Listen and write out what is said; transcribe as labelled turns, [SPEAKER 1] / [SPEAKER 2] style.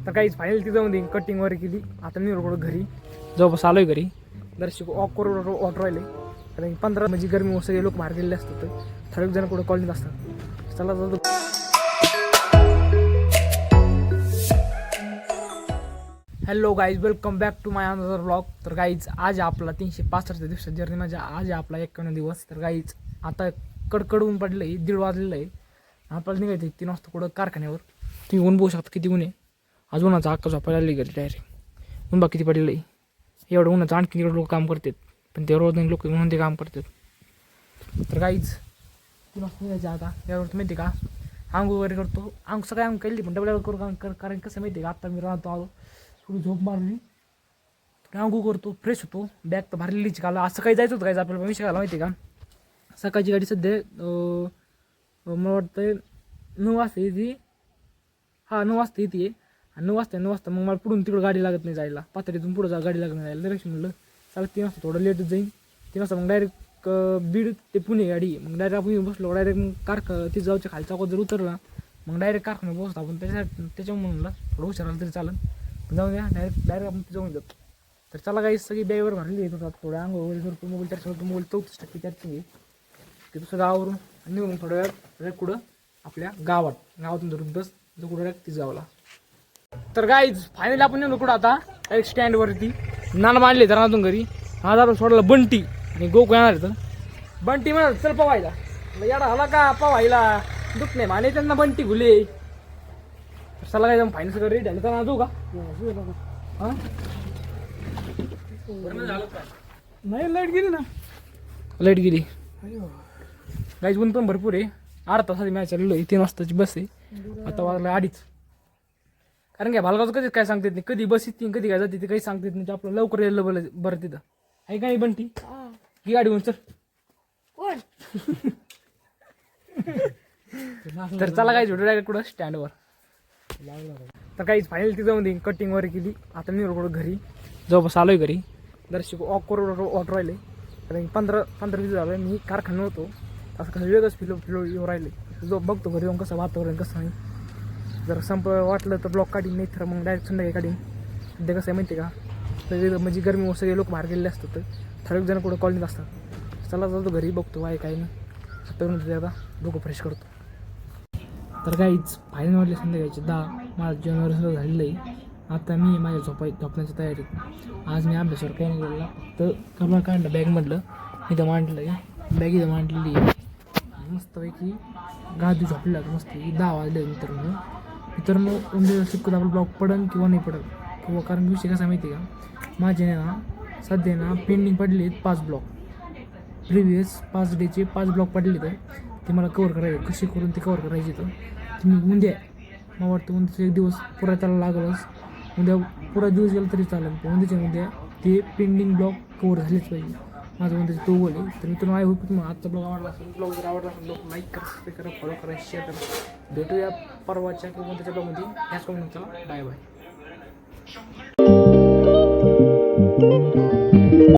[SPEAKER 1] तर काहीच फायनल ती जाऊन दे कटिंग वगैरे केली. आता मी कुठं घरी जवळपास आलोय घरी. दर्शक ऑफ करून ऑर्डर राहिले कारण 15 म्हणजे गरमी सगळे लोक बाहेर गेलेले असतात. तर ठराविक जण कुठं कॉलनीत असतात. चला जातो. Hello guys, welcome back to my another blog. तर गाईज आज आपला 365 दिवसाच्या जर्नी म्हणजे आज आपला 51 दिवस. तर गाईज आता कडकड ऊन पडलं आहे, 1:30 वाजलेलं आहे. आपल्याला निघायचं 3 वाजता कुठं कारखान्यावर. तुम्ही ऊन बघू शकता किती ऊन आहे. आज उन्हाचा अक्का झोपायला आली घरी डायरेक्ट. ऊन बा किती पडलेलं आहे. एवढं उन्हाचं आणखी लोक काम करतात, पण ते रोज लोक म्हणून ते काम करतात. तर गाईज 3 वाजता निघायचं आता. यावर माहिती का आंघोळ वगैरे करतो. सकाळी आंघोळ केली पण डबल करू कारण कसं माहिती आहे का, आता मी राहतो आलो थोडी झोप मारली, आंघोळ करतो, फ्रेश होतो. बॅग तर भरलेलीच काल. आज सकाळी जायचं होतं काय आपल्याला विषय घाला माहिती आहे का. सकाळची गाडी सध्या मला वाटतं 9 वाजता येते. 9 वाजता येते. आणि 9 वाजता मग मला पुढून तिकडं गाडी लागत नाही जायला. पातळीतून पुढं गाडी लागत नाही जायला. डायरेक्शन म्हणलं चला 3 वाजता थोडं लेटच जाईन. 3 वाजता मग डायरेक्ट बीड ते पुणे गाडी. मग डायरेक्ट आपण बसलो डायरेक्ट मग तिथं जाऊच्या खालचा चौकात जर उतरला मग डायरेक्ट कारखान्यात पोहोचतो आपण. त्याच्यामुळे म्हणलं थोडं हुशार आलं तरी चालेल, जाऊन द्या. डायरेक्ट आपण जाऊन जातो. तर चला काही सगळी बॅगवर भरली येत होतात. थोडं अंग वगैरे करतो. मोबाईल चार्ज करतो. मोबाईल 34% चार्जिंग आहे. ते दुसरं गावावरून निघून थोड्या वेळात कुठं आपल्या गावातून धरून बस जो कुठं डायरेक्ट ती जावला. तर गाईज फायनली आपण निघलो कुठं आता डायरेक्ट स्टँडवरती. नाना मांडले धरणातून घरी. हा दादा सोडला बंटी आणि गोकू येणार आहे. तर बंटी म्हणा चल पवायला. याडा हला का पवायला दुख नाही माने त्यांना बंटी घुले. चला काय जाऊन फायनल सगळं रेडी झालं तर जाऊ का. हां नाही लाईट गेली ना. लाईट गेली गाईज. ऊन पण भरपूर आहे. 8 तासाची मॅच चाललो आहे. 3 वाजताची बस आहे. आता वाजलं 2:30. कारण काय भालगावचं कधीच काय सांगता येत नाही. कधी बस येते कधी काय जाते ते काही सांगता येत नाही. आपलं लवकर यायला बरं तिथं आहे का नाही. बंटी ही गाडी होऊन चल. तर चला काय व्हिडिओ डायरेक्ट कुठं स्टँडवर. तर काहीच फायनल ती जाऊन दे कटिंग वगैरे केली. आता मी कुठं घरी जवळपास आलोय घरी. दर्शक ऑफ करून ऑर्डर राहिले कारण 15-20 झालं मी कारखाना होतो. असं कसं वेगळंच फिलो येऊ राहिले. जो बघतो घरी येऊन कसं वातावरण कसं नाही. जर वाटलं तर ब्लॉक काढीन, नाही तर मग डायरेक्ट संध्याकाळी काढीन. सध्या कसं आहे माहिती आहे का, वेगळं म्हणजे गरमी सगळे लोक बाहेर गेलेले असतात. तर ठराविक जण कुठं कॉलनीत असतात. चला जातो घरी बघतो काय काय नाही. आता डोकं फ्रेश करतो. तर काहीच फायनल वाटले संध्याकाळचे 10. माझं जेवण वगैरे सगळं झालेलं आहे. आता मी माझ्या झोपण्याची तयारीत. आज मी अभ्यासावर काही नाही गेलेला. फक्त कपडा काढलं बॅगमधलं इथं मांडलं आहे. बॅग इथं मांडलेली आहे. मस्तपैकी गादी झोपली लागतं मस्त. 10 वाजले मित्रांनो उद्या शिकवत आपलं ब्लॉग पडन किंवा नाही पडत किंवा कारण विषय कसा माहिती आहे का, माझे ना सध्या ना पेंडिंग पडले आहेत 5 ब्लॉग. प्रिव्हियस 5 डेचे 5 ब्लॉग पडले तर ते मला कवर करायचे. कशी करून ते कवर करायचे तर तुम्ही उद्या मला वाटतं उद्याचा 1 दिवस पुरा त्याला लागलंच. उद्या पुरा दिवस गेला तरी चालेल. पण उद्या ते पेंडिंग ब्लॉग कवर झालेच पाहिजे. माझं उद्याचं तो गोल आहे. तर मित्रांनो आय होप तुम्हाला आजचा ब्लॉग आवडला असेल. ब्लॉग जर आवडला असेल लोक लाईक करा, सबस्क्राईब करा, फॉलो करा, शेअर करा. भेटूया परवाच्या किंवा त्याच्या ब्लॉगमध्ये. ह्याच कमेंट. चला बाय बाय.